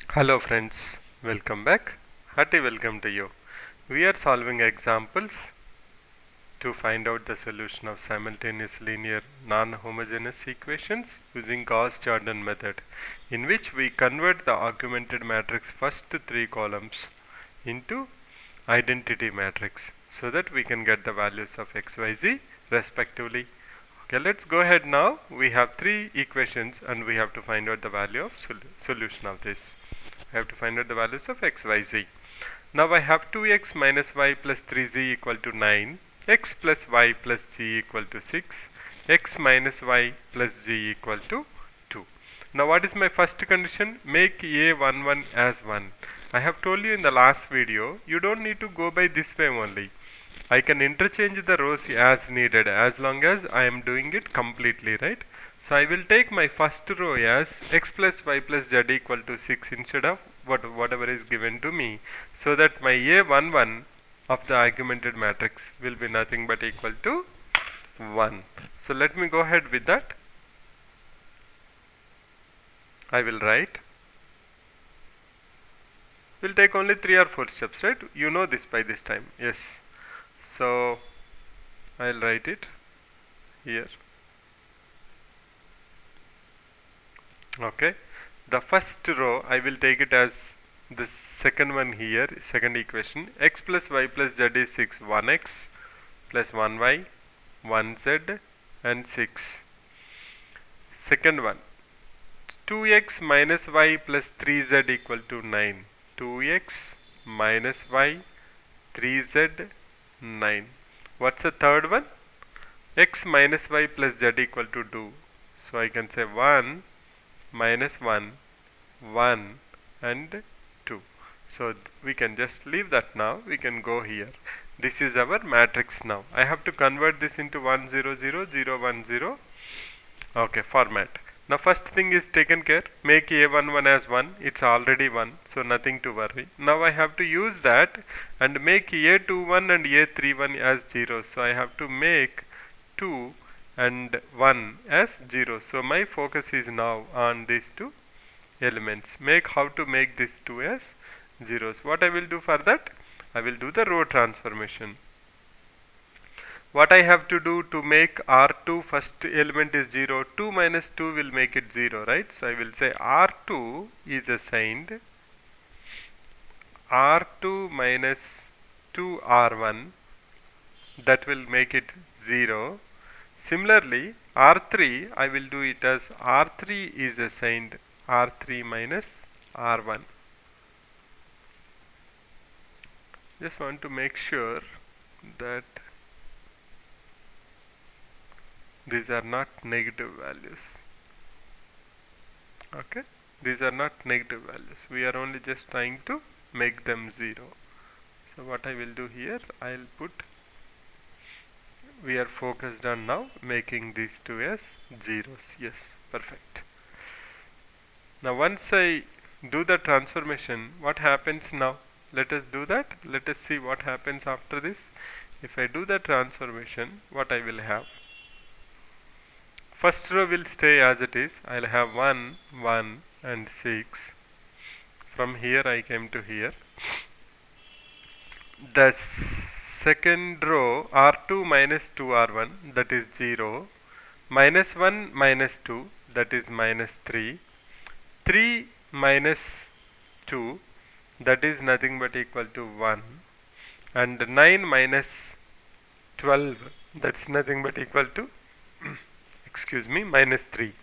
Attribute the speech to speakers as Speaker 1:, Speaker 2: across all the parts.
Speaker 1: Hello friends, welcome back. Hearty welcome to you. We are solving examples to find out the solution of simultaneous linear non-homogeneous equations using Gauss-Jordan method, in which we convert the augmented matrix first three columns into identity matrix so that we can get the values of x, y, z respectively. Okay, let's go ahead now. We have three equations and we have to find out the value of solution of this. I have to find out the values of x, y, z. Now I have 2x minus y plus 3z equal to 9, x plus y plus z equal to 6, x minus y plus z equal to 2. Now what is my first condition? Make a11 as 1. I have told you in the last video, you don't need to go by this way only. I can interchange the rows as needed as long as I am doing it completely, right? So I will take my first row as x plus y plus z equal to 6 instead of whatever is given to me, so that my a11 of the augmented matrix will be nothing but equal to 1. So let me go ahead with that. I will write. We'll take only 3 or 4 steps, right? You know this by this time. Yes. So I'll write it here. Okay, the first row I will take it as the second one here, second equation. X plus y plus z is 6, 1x plus 1y, 1z and 6. Second one, 2x minus y plus 3z equal to 9. 2x minus y, 3z, 9. What's the third one? X minus y plus z equal to 2. So I can say 1 minus 1, 1 and 2. So we can just leave that now. We can go here. This is our matrix now. I have to convert this into 1 0 0 0 1 0. Okay, format. Now first thing is taken care. Make a11 as 1. It's already 1, so nothing to worry. Now I have to use that and make a21 and a31 as 0. So I have to make 2 and 1 as 0. So my focus is now on these two elements. How to make these two as zeros. What I will do for that? I will do the row transformation. What I have to do to make R2 first element is 0, 2 minus 2 will make it 0, right? So I will say R2 is assigned R2 minus 2R1, that will make it 0. Similarly, R3, I will do it as R3 is assigned R3 minus R1. Just want to make sure that these are not negative values. Okay, these are not negative values. We are only just trying to make them 0. So what I will do here, I'll put, we are focused on now making these two as zeros. Yes, perfect. Now once I do the transformation, what happens now? Let us do that. Let us see what happens after this. If I do the transformation, what I will have? First row will stay as it is. I'll have 1, 1 and 6. From here I came to here. The second row R2 minus 2R1, that is 0. Minus 1 minus 2, that is minus 3. 3 minus 2, that is nothing but equal to 1. And 9 minus 12, that's nothing but equal to excuse me, minus 3.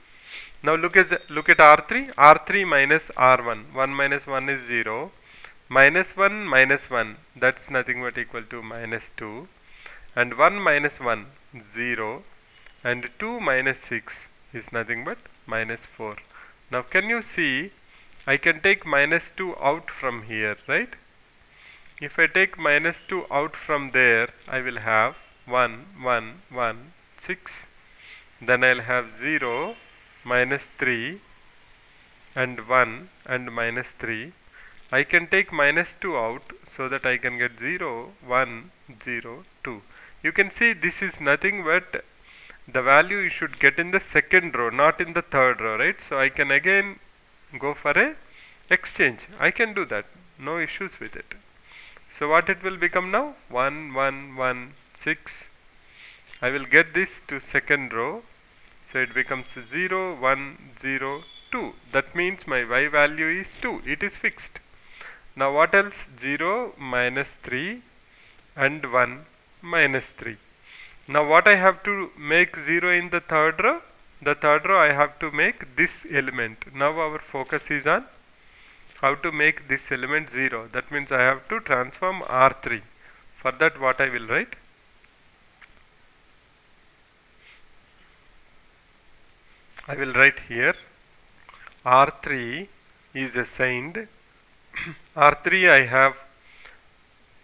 Speaker 1: Now look at R3. R3 minus R1. 1 minus 1 is 0. Minus 1 minus 1, that's nothing but equal to minus 2. And 1 minus 1, 0. And 2 minus 6 is nothing but minus 4. Now can you see, I can take minus 2 out from here, right? If I take minus 2 out from there, I will have 1, 1, 1, 6. Then I'll have 0, minus 3, and 1, and minus 3. I can take minus 2 out so that I can get 0, 1, 0, 2. You can see this is nothing but the value you should get in the second row, not in the third row, right? So I can again go for a exchange. I can do that, no issues with it. So what it will become now? 1 1 1 6. I will get this to second row, so it becomes 0 1 0 2. That means my y value is 2. It is fixed. Now what else? 0 minus 3 and 1 minus 3. Now what I have to make 0 in the third row? The third row I have to make this element. Now our focus is on how to make this element 0. That means I have to transform R3. For that what I will write? I will write here R3 is assigned R3 I have,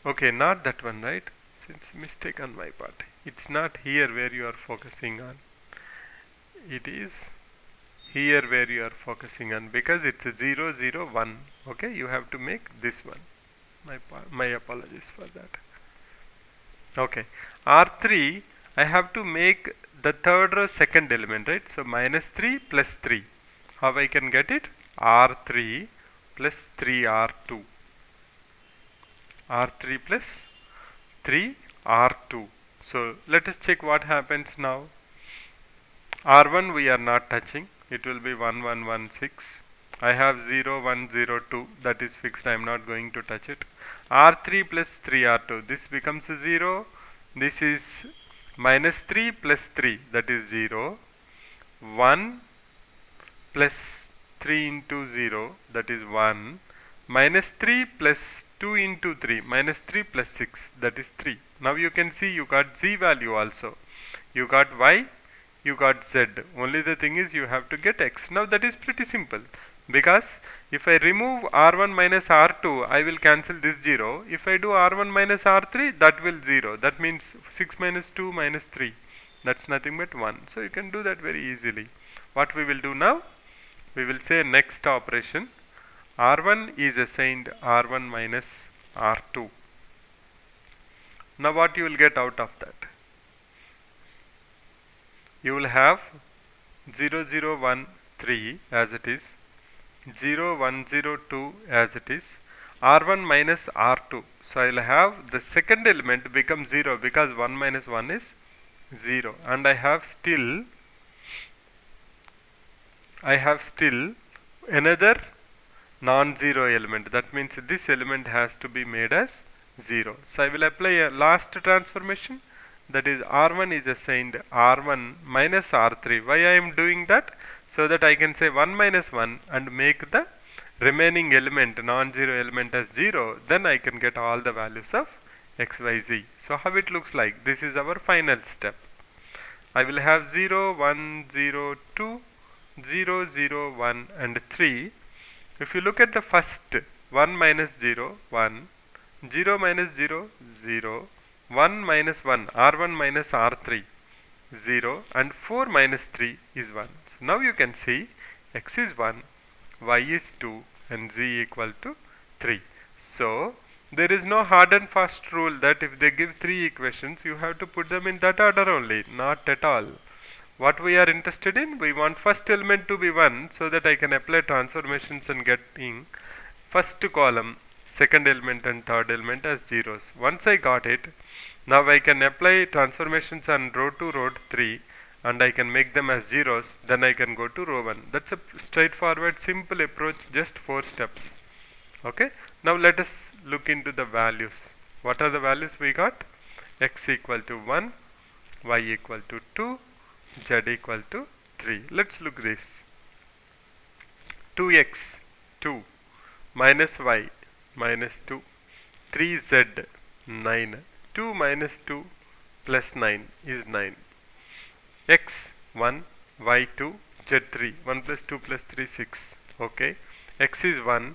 Speaker 1: okay, not that one, right? Since mistake on my part. It's not here where you are focusing on. It is here where you are focusing on, because it's a 0 0 1. Okay, you have to make this one. My apologies for that. Okay, R3 I have to make the third row second element, right? So minus 3 plus 3. How I can get it? R3 plus 3R2. R3 plus 3R2. So let us check what happens now. R1 we are not touching. It will be 1 1 1 6. I have 0 1 0 2. That is fixed. I am not going to touch it. R3 plus 3R2. This becomes 0. This is minus 3 plus 3. That is 0. 1 plus 3 into 0. That is 1. Minus 3 plus 2 into 3. Minus 3 plus 6. That is 3. Now you can see you got z value also. You got y. You got z. Only the thing is you have to get x. Now that is pretty simple. Because if I remove R1 minus R2, I will cancel this 0. If I do R1 minus R3, that will 0. That means 6 minus 2 minus 3. That's nothing but 1. So you can do that very easily. What we will do now? We will say next operation. R1 is assigned R1 minus R2. Now what you will get out of that? You will have 0 0 1 3 as it is, 0 1 0 2 as it is, R1 minus R2. So I will have the second element become 0 because 1 minus 1 is 0, and I have still another non-zero element. That means this element has to be made as 0. So I will apply a last transformation, that is R1 is assigned R1 minus R3. Why I am doing that? So that I can say 1 minus 1 and make the remaining element, non-zero element as 0. Then I can get all the values of x, y, z. So how it looks like? This is our final step. I will have 0 1 0 2 0 0 1 and 3. If you look at the first, 1 minus 0 1, 0 minus 0 0, 1 minus 1, R1 minus R3 0, and 4 minus 3 is 1. So now you can see x is 1, y is 2 and z equal to 3. So there is no hard and fast rule that if they give 3 equations you have to put them in that order only. Not at all. What we are interested in, we want first element to be 1 so that I can apply transformations and getting first column, second element and third element as zeros. Once I got it, now I can apply transformations on row 2, row 3 and I can make them as zeros. Then I can go to row 1. That's a straightforward simple approach, just 4 steps. Okay. Now let us look into the values. What are the values we got? X equal to 1, y equal to 2, z equal to 3. Let's look this. 2x 2 minus y minus 2, 3z 9, 2 minus 2 plus 9 is 9, x 1, y 2, z 3, 1 plus 2 plus 3 6. Okay, x is 1,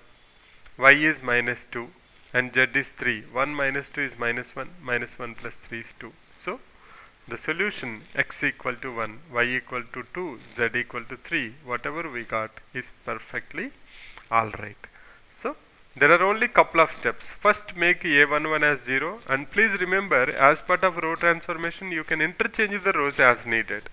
Speaker 1: y is minus 2 and z is 3. 1 minus 2 is minus 1, minus 1 plus 3 is 2. So the solution x equal to 1, y equal to 2, z equal to 3, whatever we got is perfectly alright. So there are only couple of steps. First make a11 as 0, and please remember as part of row transformation you can interchange the rows as needed.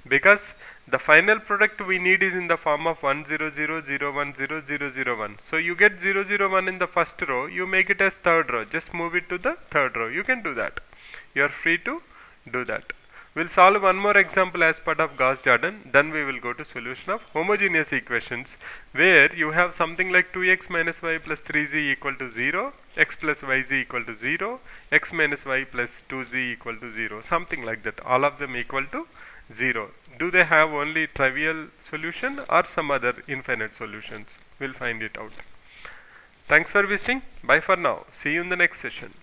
Speaker 1: because the final product we need is in the form of 1 0 0 0 1 0 0 0 1. So you get 0 0 1 in the first row, you make it as third row, just move it to the third row. You can do that. You are free to do that. We'll solve one more example as part of Gauss-Jordan, then we will go to solution of homogeneous equations, where you have something like 2x minus y plus 3z equal to 0, x plus yz equal to 0, x minus y plus 2z equal to 0, something like that, all of them equal to 0. Do they have only trivial solution or some other infinite solutions? We'll find it out. Thanks for visiting. Bye for now. See you in the next session.